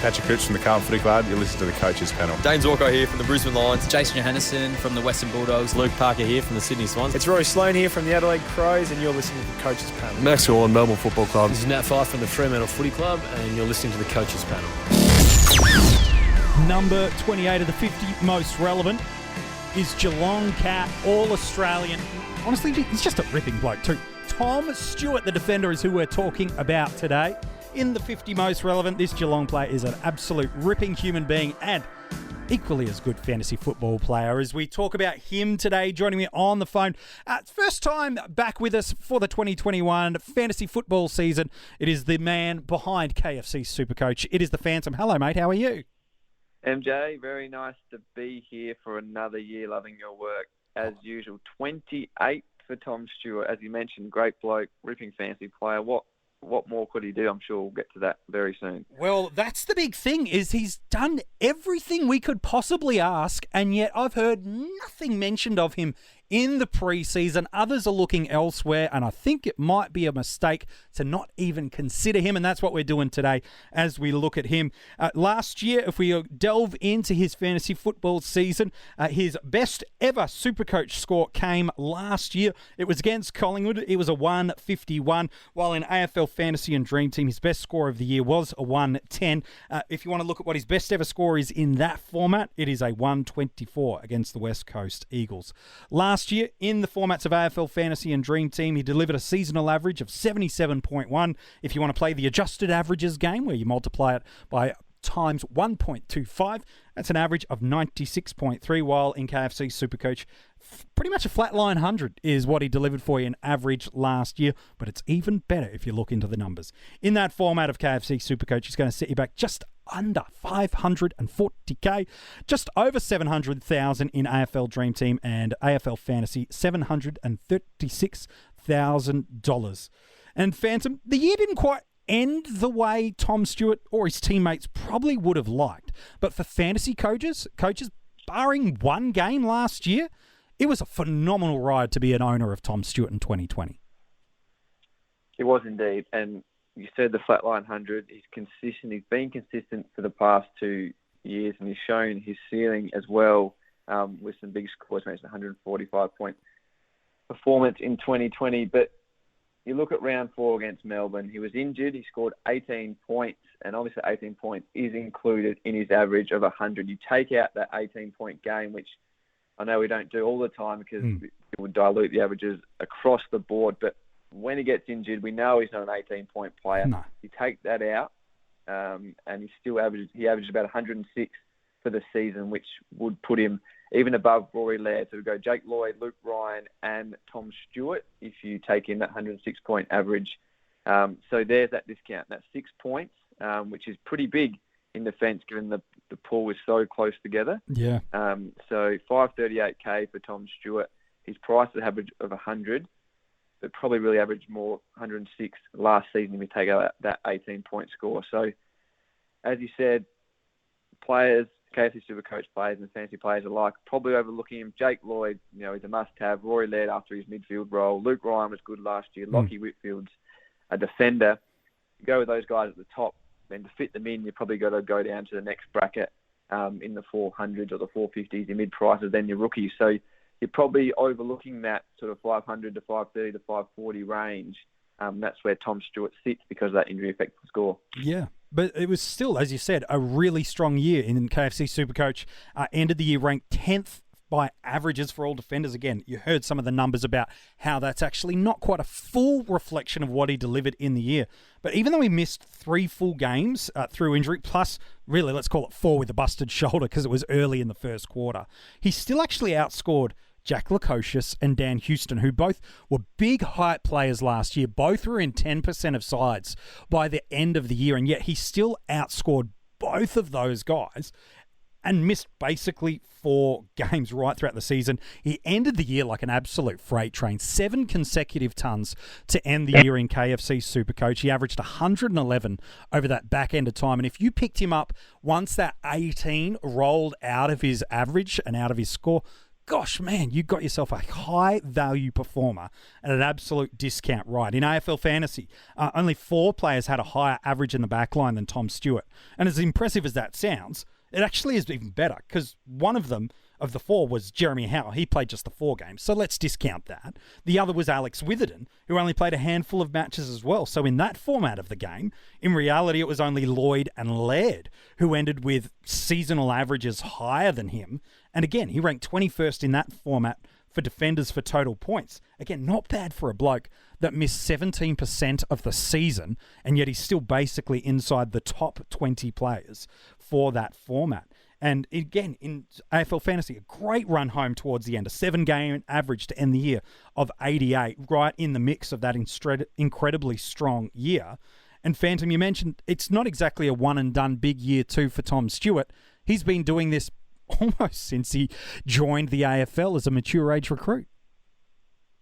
Patrick Cooch from the Carlton Footy Club. You're listening to the Coaches Panel. James Walker here from the Brisbane Lions. Jason Johannesson from the Western Bulldogs. Luke Parker here from the Sydney Swans. It's Rory Sloane here from the Adelaide Crows, and you're listening to the Coaches Panel. Max Orr, Melbourne Football Club. This is Nat Fyfe from the Fremantle Footy Club, and you're listening to the Coaches Panel. Number 28 of the 50 most relevant is Geelong Cat, All-Australian. Honestly, he's just a ripping bloke too. Tom Stewart, the defender, is who we're talking about today. In the 50 most relevant, this Geelong player is an absolute ripping human being and equally as good fantasy football player. As we talk about him today, joining me on the phone, first time back with us for the 2021 fantasy football season, it is the man behind KFC SuperCoach. It is the Phantom. Hello, mate. How are you? MJ, very nice to be here for another year, loving your work. As usual, 28 for Tom Stewart. As you mentioned, great bloke, ripping fantasy player. What more could he do? I'm sure we'll get to that very soon. Well, that's the big thing, is he's done everything we could possibly ask, and yet I've heard nothing mentioned of him in the preseason. Others are looking elsewhere, and I think it might be a mistake to not even consider him, and that's what we're doing today as we look at him. Last year, if we delve into his fantasy football season, his best ever SuperCoach score came last year. It was against Collingwood. It was a 151, while in AFL Fantasy and Dream Team, his best score of the year was a 110. If you want to look at what his best ever score is in that format, it is a 124 against the West Coast Eagles. Last year, in the formats of AFL Fantasy and Dream Team, he delivered a seasonal average of 77.1. If you want to play the adjusted averages game, where you multiply it by times 1.25, that's an average of 96.3, while in KFC SuperCoach, pretty much a flatline 100 is what he delivered for you in average last year, but it's even better if you look into the numbers. In that format of KFC SuperCoach, he's going to set you back just under 540k, just over 700,000 in AFL Dream Team, and AFL Fantasy $736,000. And Phantom, the year didn't quite end the way Tom Stewart or his teammates probably would have liked, but for fantasy coaches barring one game last year, it was a phenomenal ride to be an owner of Tom Stewart in 2020. It was indeed, and you said the flatline 100. He's consistent. He's been consistent for the past 2 years, and he's shown his ceiling as well with some big scores. Mentioned 145-point performance in 2020. But you look at round 4 against Melbourne. He was injured. He scored 18 points, and obviously 18 points is included in his average of 100. You take out that 18-point game, which I know we don't do all the time because it would dilute the averages across the board, but when he gets injured, we know he's not an 18-point player. No. You take that out, and he averaged about 106 for the season, which would put him even above Rory Laird. So we go Jake Lloyd, Luke Ryan, and Tom Stewart if you take in that 106-point average. So there's that discount. That's 6 points, which is pretty big in defence given the pool is so close together. Yeah. So 538k for Tom Stewart. His price is average of 100. But probably really averaged more 106 last season if you take out that 18-point score. So, as you said, players, KFC SuperCoach players and fantasy players alike, probably overlooking him. Jake Lloyd, he's a must-have. Rory Laird after his midfield role. Luke Ryan was good last year. Lockie Whitfield's a defender. You go with those guys at the top, then to fit them in, you probably got to go down to the next bracket in the 400s or the 450s, your mid-prices, then your rookies. So, you're probably overlooking that sort of 500 to 530 to 540 range. That's where Tom Stewart sits because of that injury-affected score. Yeah, but it was still, as you said, a really strong year in KFC SuperCoach. Ended the year ranked 10th by averages for all defenders. Again, you heard some of the numbers about how that's actually not quite a full reflection of what he delivered in the year. But even though he missed 3 full games through injury, plus really let's call it 4 with a busted shoulder because it was early in the first quarter, he still actually outscored Jack Lukosius and Dan Houston, who both were big hype players last year. Both were in 10% of sides by the end of the year, and yet he still outscored both of those guys and missed basically 4 games right throughout the season. He ended the year like an absolute freight train. 7 consecutive tons to end the year in KFC SuperCoach. He averaged 111 over that back end of time. And if you picked him up once that 18 rolled out of his average and out of his score, gosh, man, you got yourself a high-value performer at an absolute discount right. In AFL Fantasy, only 4 players had a higher average in the back line than Tom Stewart. And as impressive as that sounds, it actually is even better because one of them, of the 4, was Jeremy Howe. He played just the 4 games, so let's discount that. The other was Alex Witherden, who only played a handful of matches as well. So in that format of the game, in reality, it was only Lloyd and Laird who ended with seasonal averages higher than him. And again, he ranked 21st in that format for defenders for total points. Again, not bad for a bloke that missed 17% of the season, and yet he's still basically inside the top 20 players for that format. And again, in AFL Fantasy, a great run home towards the end, a 7-game average to end the year of 88, right in the mix of that incredibly strong year. And Phantom, you mentioned it's not exactly a one-and-done big year 2 for Tom Stewart. He's been doing this almost since he joined the AFL as a mature age recruit.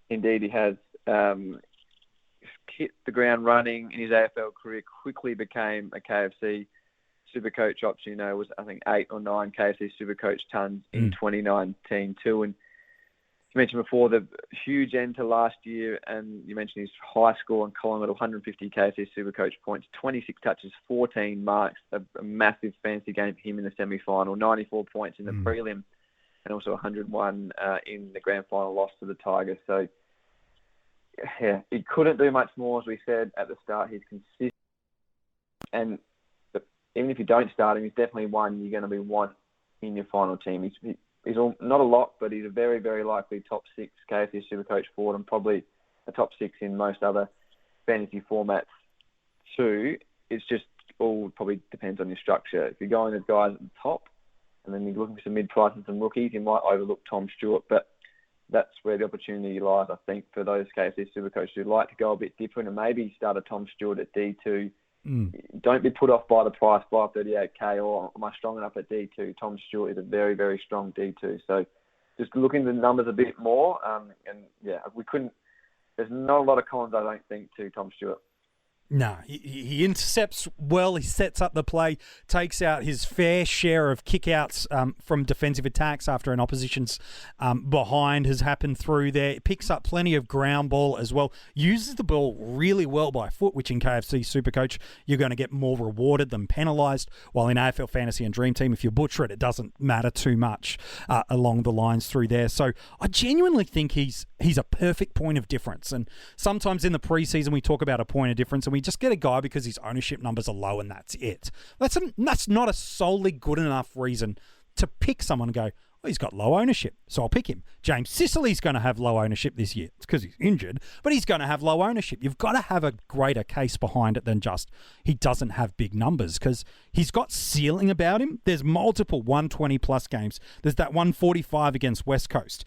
Indeed, he has hit the ground running in his AFL career, quickly became a KFC SuperCoach option. Was, I think, 8 or 9 KFC SuperCoach tons in 2019 too. And you mentioned before the huge end to last year, and you mentioned his high score on column at 150 KFC SuperCoach points, 26 touches, 14 marks, a massive fantasy game for him in the semi-final, 94 points in the prelim, and also 101 in the grand final loss to the Tigers. So, yeah, he couldn't do much more, as we said at the start. He's consistent, and even if you don't start him, he's definitely one you're going to want in your final team. He's not a lot, but he's a very, very likely top 6 KFC SuperCoach forward, and probably a top 6 in most other fantasy formats too. It's just all probably depends on your structure. If you're going with guys at the top, and then you're looking for some mid-price and some rookies, you might overlook Tom Stewart, but that's where the opportunity lies, I think, for those KFC SuperCoaches who like to go a bit different and maybe start a Tom Stewart at D2. Don't be put off by the price, 538k, or am I strong enough at D2? Tom Stewart is a very, very strong D2. So just look into the numbers a bit more. And yeah, there's not a lot of cons, I don't think, to Tom Stewart. No, he intercepts well, he sets up the play, takes out his fair share of kickouts from defensive attacks after an opposition's behind has happened through there. Picks up plenty of ground ball as well, uses the ball really well by foot, which in KFC SuperCoach, you're going to get more rewarded than penalised, while in AFL Fantasy and Dream Team, if you butcher it, it doesn't matter too much along the lines through there. So I genuinely think he's a perfect point of difference. And sometimes in the preseason, we talk about a point of difference, and we just get a guy because his ownership numbers are low and that's it. That's not a solely good enough reason to pick someone and go, well, he's got low ownership, so I'll pick him. James Sicily's going to have low ownership this year. It's because he's injured, but he's going to have low ownership. You've got to have a greater case behind it than just he doesn't have big numbers, because he's got ceiling about him. There's multiple 120-plus games. There's that 145 against West Coast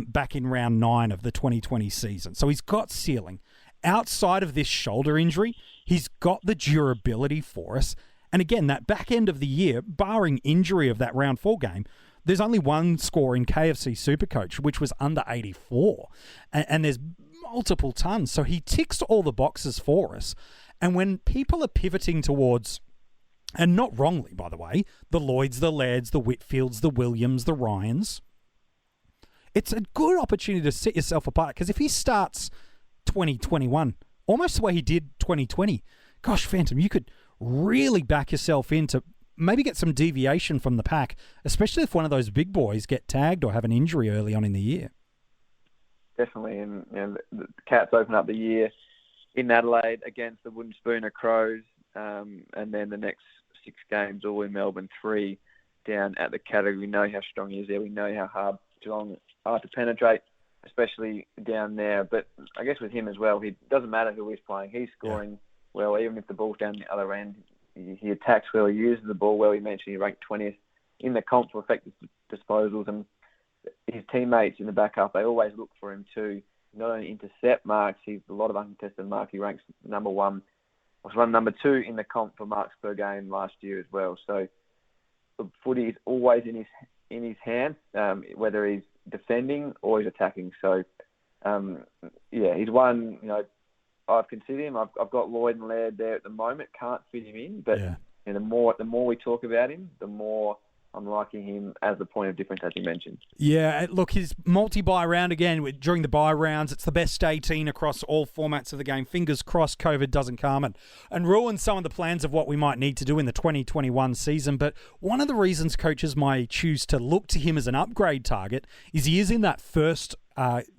back in round 9 of the 2020 season. So he's got ceiling. Outside of this shoulder injury, he's got the durability for us. And again, that back end of the year, barring injury of that round 4 game, there's only one score in KFC SuperCoach, which was under 84. And there's multiple tons. So he ticks all the boxes for us. And when people are pivoting towards, and not wrongly, by the way, the Lloyds, the Lairds, the Whitfields, the Williams, the Ryans, it's a good opportunity to set yourself apart. Because if he starts 2021, almost the way he did 2020, gosh, Phantom, you could really back yourself into maybe get some deviation from the pack, especially if one of those big boys get tagged or have an injury early on in the year. Definitely, and the Cats open up the year in Adelaide against the Wooden Spooner Crows, and then the next 6 games all in Melbourne, 3 down at the Category. We know how strong he is there. We know how hard Geelong are to penetrate, especially down there. But I guess with him as well, it doesn't matter who he's playing. He's scoring well, even if the ball's down the other end. He attacks well, he uses the ball well. He mentioned he ranked 20th in the comp for effective disposals, and his teammates in the backup, they always look for him to not only intercept marks, he's a lot of uncontested marks. He ranks number 1, was run number 2 in the comp for marks per game last year as well. So the footy is always in his hands, whether he's defending or he's attacking. So he's one. I've considered him. I've got Lloyd and Laird there at the moment. Can't fit him in, but the more we talk about him, the more I'm liking him as a point of difference, as you mentioned. Yeah, look, his multi-bye round again, during the bye rounds, it's the best 18 across all formats of the game. Fingers crossed COVID doesn't come and ruin some of the plans of what we might need to do in the 2021 season. But one of the reasons coaches might choose to look to him as an upgrade target is he is in that first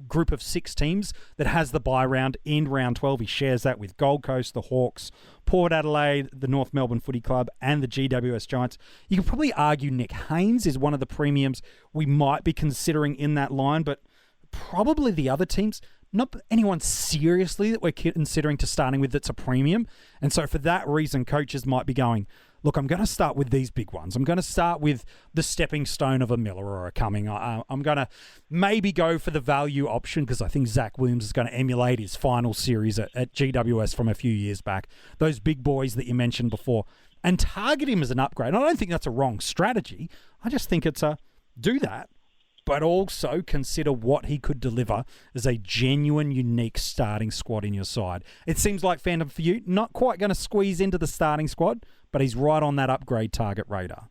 group of 6 teams that has the bye round in round 12. He shares that with Gold Coast, the Hawks, Port Adelaide, the North Melbourne Footy Club, and the GWS Giants. You could probably argue Nick Haynes is one of the premiums we might be considering in that line, but probably the other teams, not anyone seriously that we're considering to starting with that's a premium. And so for that reason, coaches might be going, look, I'm going to start with these big ones. I'm going to start with the stepping stone of a Miller or a Cumming. I'm going to maybe go for the value option because I think Zach Williams is going to emulate his final series at GWS from a few years back. Those big boys that you mentioned before. And target him as an upgrade. I don't think that's a wrong strategy. I just think it's a do that, but also consider what he could deliver as a genuine, unique starting squad in your side. It seems like, Phantom, for you, not quite going to squeeze into the starting squad, but he's right on that upgrade target radar.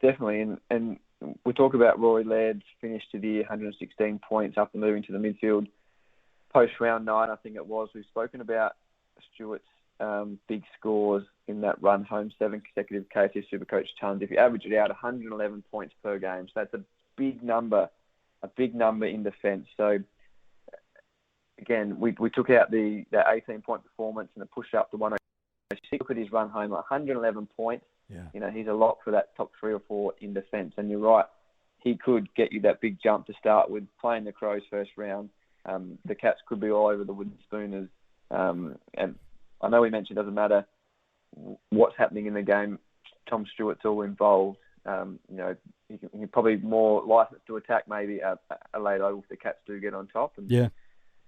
Definitely, and we talk about Rory Laird's finish to the year, 116 points after moving to the midfield post round 9, I think it was. We've spoken about Stewart's big scores in that run home, 7 consecutive KFC SuperCoach tons. If you average it out, 111 points per game. So that's a big number in defence. So again, we took out the 18-point performance and the push up to 106. Look at his run home, 111 points. Yeah. You know, he's a lock for that top 3 or 4 in defence. And you're right, he could get you that big jump to start with, playing the Crows first round. The Cats could be all over the wooden spooners. And I know we mentioned it doesn't matter what's happening in the game. Tom Stewart's all involved. You know, he probably more licensed to attack maybe a late over if the Cats do get on top. And yeah.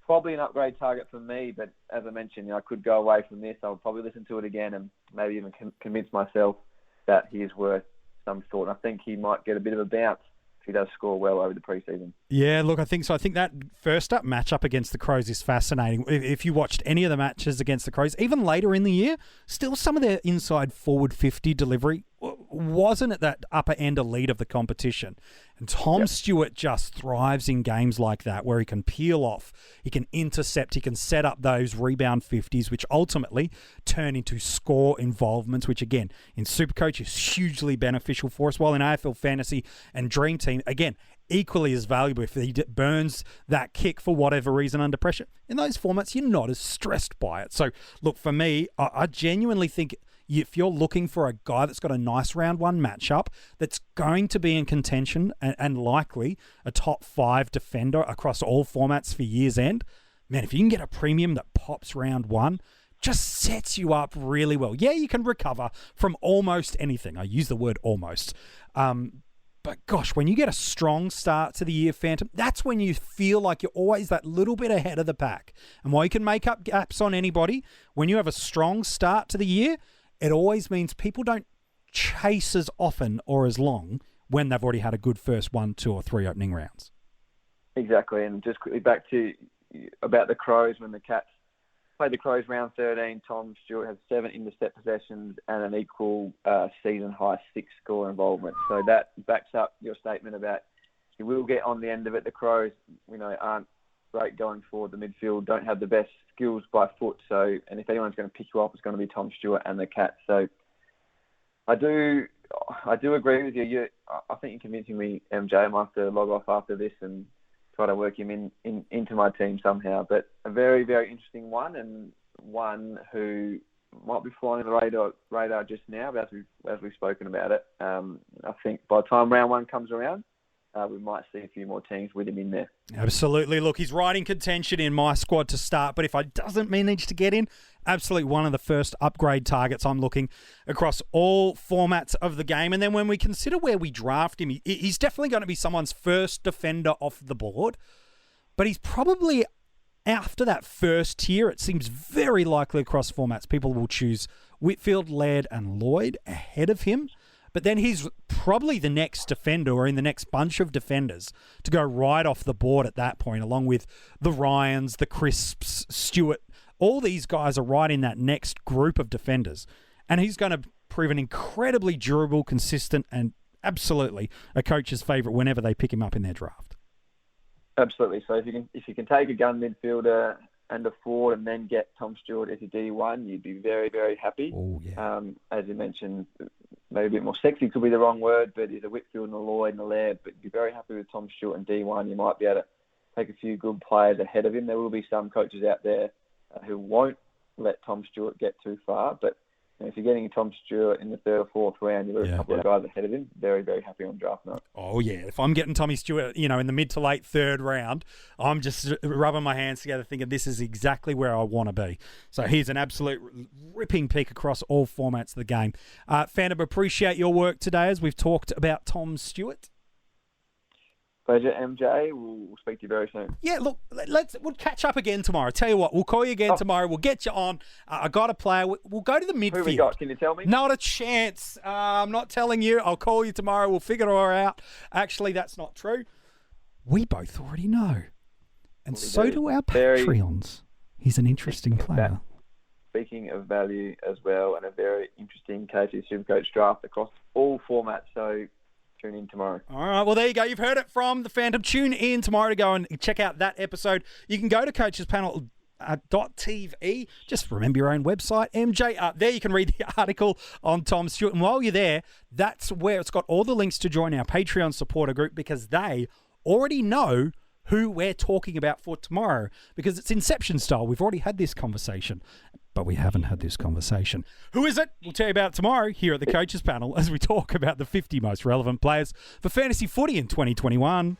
Probably an upgrade target for me, but as I mentioned, you know, I could go away from this. I'll probably listen to it again and maybe even convince myself that he is worth some thought. And I think he might get a bit of a bounce if he does score well over the preseason. Yeah, look, I think so. I think that first up matchup against the Crows is fascinating. If you watched any of the matches against the Crows, even later in the year, still some of their inside forward 50 delivery wasn't at that upper end elite of the competition. And Tom Stewart just thrives in games like that where he can peel off, he can intercept, he can set up those rebound 50s, which ultimately turn into score involvements, which again, in SuperCoach is hugely beneficial for us, while in AFL Fantasy and Dream Team, again, equally as valuable if he burns that kick for whatever reason under pressure. In those formats, you're not as stressed by it. So, look, for me, I genuinely think if you're looking for a guy that's got a nice round 1 matchup that's going to be in contention and likely a top 5 defender across all formats for year's end, man, if you can get a premium that pops round 1, just sets you up really well. Yeah, you can recover from almost anything. I use the word almost. But gosh, when you get a strong start to the year, Phantom, that's when you feel like you're always that little bit ahead of the pack. And while you can make up gaps on anybody, when you have a strong start to the year, it always means people don't chase as often or as long when they've already had a good first 1, 2, or 3 opening rounds. Exactly. And just quickly back to about the Crows, when the Cats played the Crows round 13, Tom Stewart has 7 intercept possessions and an equal season-high 6 score involvement. So that backs up your statement about you will get on the end of it. The Crows, you know, aren't great going forward. The midfield don't have the best skills by foot. So, and if anyone's going to pick you up, it's going to be Tom Stewart and the Cats. So I do agree with you. I think you're convincing me, MJ. I might have to log off after this and try to work him into my team somehow. But a very, very interesting one, and one who might be flying the radar just now, but as we've spoken about it. I think by the time round 1 comes around, we might see a few more teams with him in there. Absolutely. Look, he's right in contention in my squad to start, but if I doesn't manage to get in, absolutely one of the first upgrade targets I'm looking across all formats of the game. And then when we consider where we draft him, he's definitely going to be someone's first defender off the board, but he's probably after that first tier. It seems very likely across formats people will choose Whitfield, Laird and Lloyd ahead of him. But then he's probably the next defender or in the next bunch of defenders to go right off the board at that point, along with the Ryans, the Crisps, Stewart. All these guys are right in that next group of defenders. And he's going to prove an incredibly durable, consistent and absolutely a coach's favourite whenever they pick him up in their draft. Absolutely. So if you can take a gun midfielder and a forward and then get Tom Stewart as a D1, you'd be very, very happy. Oh, yeah. As you mentioned, maybe a bit more sexy could be the wrong word, but he's a Whitfield and a Lloyd and a Laird, but you'd be very happy with Tom Stewart and D1. You might be able to take a few good players ahead of him. There will be some coaches out there who won't let Tom Stewart get too far, but if you're getting Tom Stewart in the third or fourth round, you've got a couple of guys ahead of him. Very, very happy on draft night. Oh, yeah. If I'm getting Tommy Stewart, in the mid to late third round, I'm just rubbing my hands together thinking this is exactly where I want to be. So he's an absolute ripping pick across all formats of the game. Phantom, appreciate your work today as we've talked about Tom Stewart. Pleasure, MJ. We'll speak to you very soon. Yeah, look, we'll catch up again tomorrow. Tell you what, we'll call you again tomorrow. We'll get you on. I got a player. We'll go to the midfield. Who we got? Can you tell me? Not a chance. I'm not telling you. I'll call you tomorrow. We'll figure it all out. Actually, that's not true. We both already know. And so do our Patreons. He's an interesting player. Speaking of value as well, and a very interesting KC SuperCoach draft across all formats. So tune in tomorrow. All right, well, there you go. You've heard it from the Phantom. Tune in tomorrow to go and check out that episode. You can go to coachespanel.tv. Just remember your own website, MJ. There you can read the article on Tom Stewart. And while you're there, that's where it's got all the links to join our Patreon supporter group because they already know who we're talking about for tomorrow because it's Inception style. We've already had this conversation, but we haven't had this conversation. Who is it? We'll tell you about it tomorrow here at the Coaches Panel as we talk about the 50 most relevant players for fantasy footy in 2021.